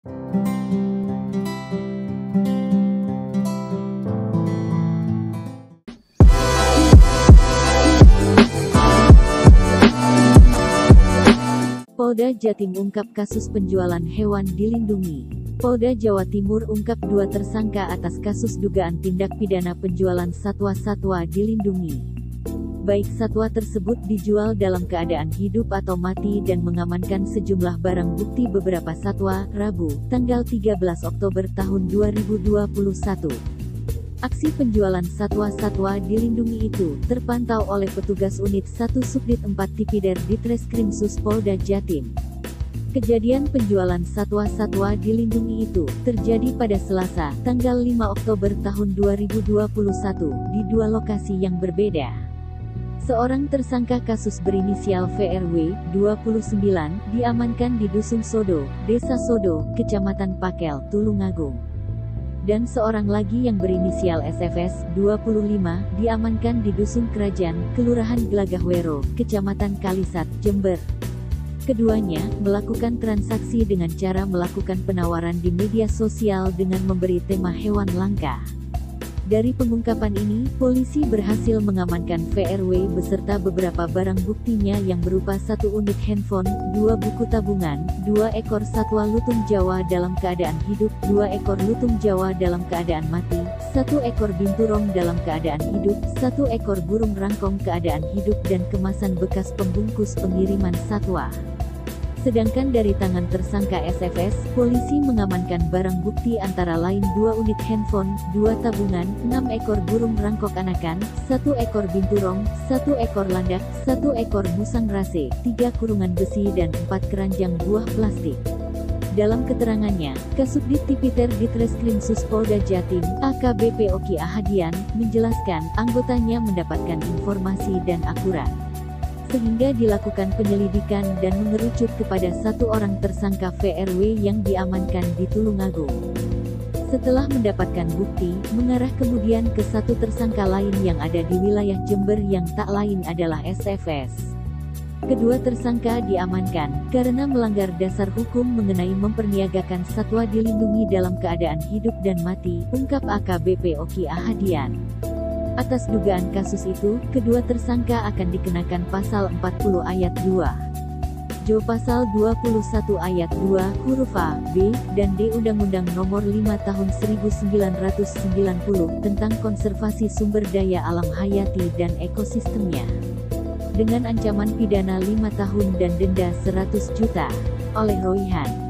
Polda Jatim ungkap kasus penjualan hewan dilindungi. Polda Jawa Timur ungkap 2 tersangka atas kasus dugaan tindak pidana penjualan satwa-satwa dilindungi. Baik satwa tersebut dijual dalam keadaan hidup atau mati dan mengamankan sejumlah barang bukti beberapa satwa, Rabu, tanggal 13 Oktober tahun 2021. Aksi penjualan satwa-satwa dilindungi itu terpantau oleh petugas unit 1 Subdit 4 Tipidar Ditreskrimsus Polda Jatim. Kejadian penjualan satwa-satwa dilindungi itu terjadi pada Selasa, tanggal 5 Oktober tahun 2021 di 2 lokasi yang berbeda. Seorang tersangka kasus berinisial VRW, 29, diamankan di Dusun Sodo, Desa Sodo, Kecamatan Pakel, Tulungagung. Dan seorang lagi yang berinisial SFS, 25, diamankan di Dusun Kerajaan, Kelurahan Gelagahwero, Kecamatan Kalisat, Jember. Keduanya melakukan transaksi dengan cara melakukan penawaran di media sosial dengan memberi tema hewan langka. Dari pengungkapan ini, polisi berhasil mengamankan VRW beserta beberapa barang buktinya yang berupa 1 unit handphone, 2 buku tabungan, 2 ekor satwa lutung Jawa dalam keadaan hidup, 2 ekor lutung Jawa dalam keadaan mati, 1 ekor binturong dalam keadaan hidup, 1 ekor burung rangkong keadaan hidup dan kemasan bekas pembungkus pengiriman satwa. Sedangkan dari tangan tersangka SFS, polisi mengamankan barang bukti antara lain 2 unit handphone, 2 tabungan, 6 ekor burung rangkok anakan, 1 ekor binturong, 1 ekor landak, 1 ekor musang rase, 3 kurungan besi dan 4 keranjang buah plastik. Dalam keterangannya, Kasubdit Tipiter Ditreskrimsus Polda Jatim, AKBP Oki Ahadian, menjelaskan anggotanya mendapatkan informasi dan akurat, sehingga dilakukan penyelidikan dan mengerucut kepada 1 orang tersangka VRW yang diamankan di Tulungagung. Setelah mendapatkan bukti, mengarah kemudian ke 1 tersangka lain yang ada di wilayah Jember yang tak lain adalah SFS. Kedua tersangka diamankan karena melanggar dasar hukum mengenai memperniagakan satwa dilindungi dalam keadaan hidup dan mati, ungkap AKBP Oki Ahadian. Atas dugaan kasus itu, kedua tersangka akan dikenakan pasal 40 ayat 2. Jo pasal 21 ayat 2, huruf A, B, dan D Undang-Undang Nomor 5 Tahun 1990 tentang konservasi sumber daya alam hayati dan ekosistemnya. Dengan ancaman pidana 5 tahun dan denda 100 juta. Oleh Royhan.